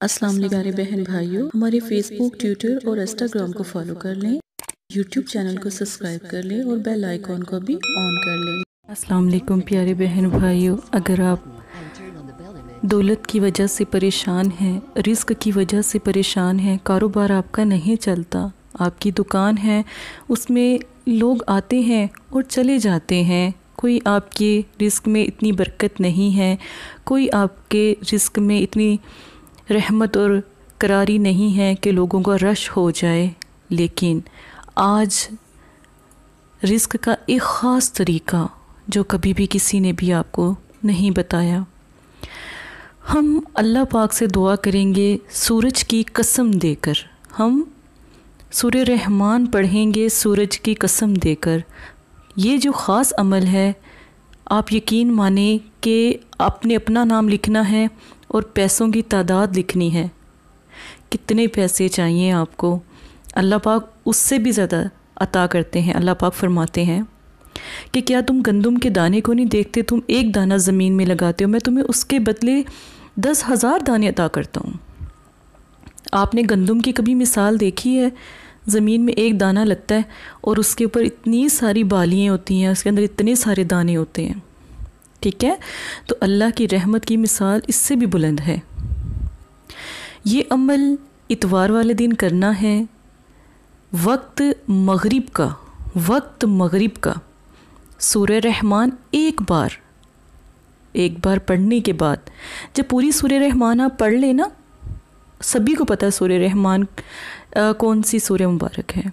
السلام علیکم پیارے بہن بھائیوں، ہمارے فیس بک، ٹویٹر اور انسٹاگرام کو فالو کر لیں، یوٹیوب چینل کو سبسکرائب کر لیں اور بیل آئیکن کو بھی آن کر لیں۔ السلام علیکم پیارے بہن بھائیوں، اگر آپ دولت کی وجہ سے پریشان ہیں، رزق کی وجہ سے پریشان ہیں، کاروبار آپ کا نہیں چلتا، آپ کی دکان ہے، اس میں لوگ آتے ہیں اور چلے جاتے ہیں، کوئی آپ کے رزق میں اتنی برکت نہیں ہے، کوئی آپ کے رزق میں اتنی رحمت اور قراری نہیں ہے کہ لوگوں کا رش ہو جائے، لیکن آج رزق کا ایک خاص طریقہ جو کبھی بھی کسی نے بھی آپ کو نہیں بتایا، ہم اللہ پاک سے دعا کریں گے سورج کی قسم دے کر، ہم سورہ رحمان پڑھیں گے سورج کی قسم دے کر۔ یہ جو خاص عمل ہے، آپ یقین مانیں کہ آپ نے اپنا نام لکھنا ہے اور پیسوں کی تعداد لکھنی ہے، کتنے پیسے چاہیے آپ کو، اللہ پاک اس سے بھی زیادہ عطا کرتے ہیں۔ اللہ پاک فرماتے ہیں کہ کیا تم گندم کے دانے کو نہیں دیکھتے، تم ایک دانہ زمین میں لگاتے ہو، میں تمہیں اس کے بدلے 10,000 دانے عطا کرتا ہوں۔ آپ نے گندم کی کبھی مثال دیکھی ہے؟ زمین میں ایک دانہ لگتا ہے اور اس کے اوپر اتنی ساری بالیاں ہوتی ہیں، اس کے اندر اتنے سارے دانے ہوتے ہیں، ٹھیک ہے؟ تو اللہ کی رحمت کی مثال اس سے بھی بلند ہے۔ یہ عمل اتوار والے دن کرنا ہے، وقت مغرب کا سورہ رحمان ایک بار پڑھنے کے بعد، جب پوری سورہ رحمان آپ پڑھ لیں نا، سبھی کو پتہ ہے سورہ رحمان کون سی سورہ مبارک ہے،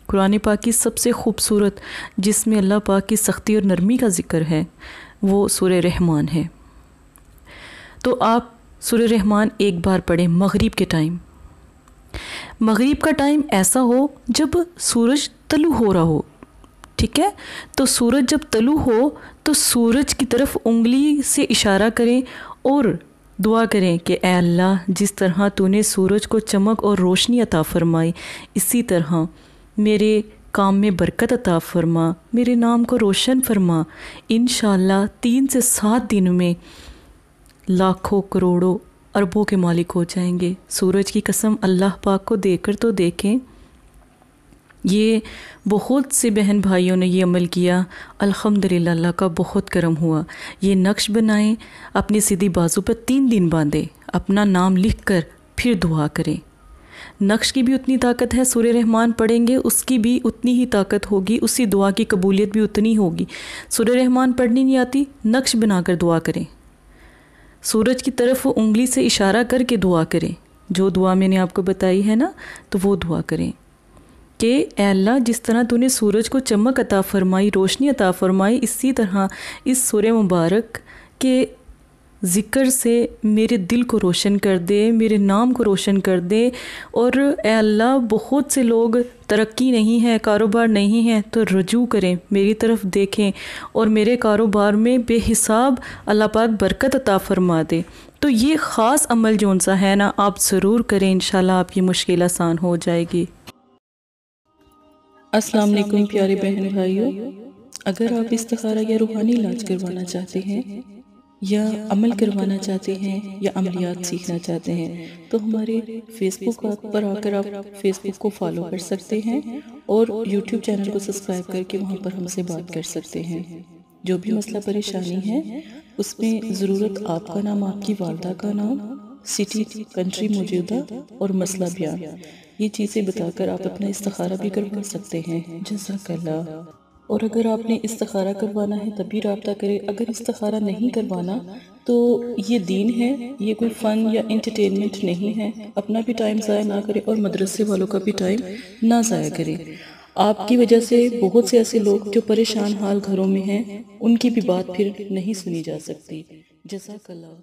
قرآن پاک کی سب سے خوبصورت، جس میں اللہ پاک کی سختی اور نرمی کا ذکر ہے، وہ سورہ رحمان ہے۔ تو آپ سورہ رحمان ایک بار پڑھیں مغرب کے ٹائم۔ مغرب کا ٹائم ایسا ہو جب سورج طلوع ہو رہا ہو، ٹھیک ہے؟ تو سورج جب طلوع ہو تو سورج کی طرف انگلی سے اشارہ کریں اور دعا کریں کہ اے اللہ، جس طرح تو نے سورج کو چمک اور روشنی عطا فرمائی، اسی طرح میرے کام میں برکت عطا فرما، میرے نام کو روشن فرما، انشاءاللہ 3 سے 7 دن میں لاکھوں کروڑوں اربوں کے مالک ہو جائیں گے۔ سورج کی قسم اللہ پاک کو دے کر تو دیکھیں۔ یہ بہت سے بہن بھائیوں نے یہ عمل کیا، الحمدللہ اللہ کا بہت کرم ہوا۔ یہ نقش بنائیں، اپنی سیدھی بازو پر 3 دن باندھیں، اپنا نام لکھ کر پھر دعا کریں۔ نقش کی بھی اتنی طاقت ہے، سورہ رحمان پڑھیں گے اس کی بھی اتنی ہی طاقت ہوگی، اسی دعا کی قبولیت بھی اتنی ہوگی۔ سورہ رحمان پڑھنی نہیں آتی، نقش بنا کر دعا کریں، سورج کی طرف انگلی سے اشارہ کر کے دعا کریں، جو دعا میں نے آپ کو بتائی ہے نا، تو وہ دعا کریں کہ اے اللہ، جس طرح تو نے سورج کو چمک عطا فرمائی، روشنی عطا فرمائی، اسی طرح اس سورہ مبارک کے ذکر سے میرے دل کو روشن کر دے، میرے نام کو روشن کر دے، اور اے اللہ، بہت سے لوگ ترقی نہیں ہے، کاروبار نہیں ہے، تو رجوع کریں، میری طرف دیکھیں اور میرے کاروبار میں بے حساب اللہ پاک برکت عطا فرما دے۔ تو یہ خاص عمل جون سا ہے نا، آپ ضرور کریں، انشاءاللہ آپ کی مشکل آسان ہو جائے گی۔ السلام علیکم پیارے بہن بھائیوں، اگر آپ استخارہ یا روحانی علاج کروانا چاہتے ہیں یا عمل کروانا چاہتے ہیں یا عملیات سیکھنا چاہتے ہیں تو ہمارے فیس بک پر آ کر آپ فیس بک کو فالو کر سکتے ہیں اور یوٹیوب چینل کو سبسکرائب کر کے وہاں پر ہم سے بات کر سکتے ہیں۔ جو بھی مسئلہ پریشانی ہے اس میں ضرورت آپ کا نام، آپ کی والدہ کا نام، سٹی، کنٹری موجودہ اور مسئلہ بیان، یہ چیزیں بتا کر آپ اپنا استخارہ بھی کروا سکتے ہیں۔ جزاک اللہ۔ اور اگر آپ نے استخارہ کروانا ہے تب بھی رابطہ کریں، اگر استخارہ نہیں کروانا تو یہ دین ہے، یہ کوئی فن یا انٹرٹینمنٹ نہیں ہے، اپنا بھی ٹائم ضائع نہ کریں اور مدرسے والوں کا بھی ٹائم نہ ضائع کریں۔ آپ کی وجہ سے بہت سے ایسے لوگ جو پریشان حال گھروں میں ہیں، ان کی بھی بات پھر نہیں سنی جا سکتی۔ جزاک اللہ۔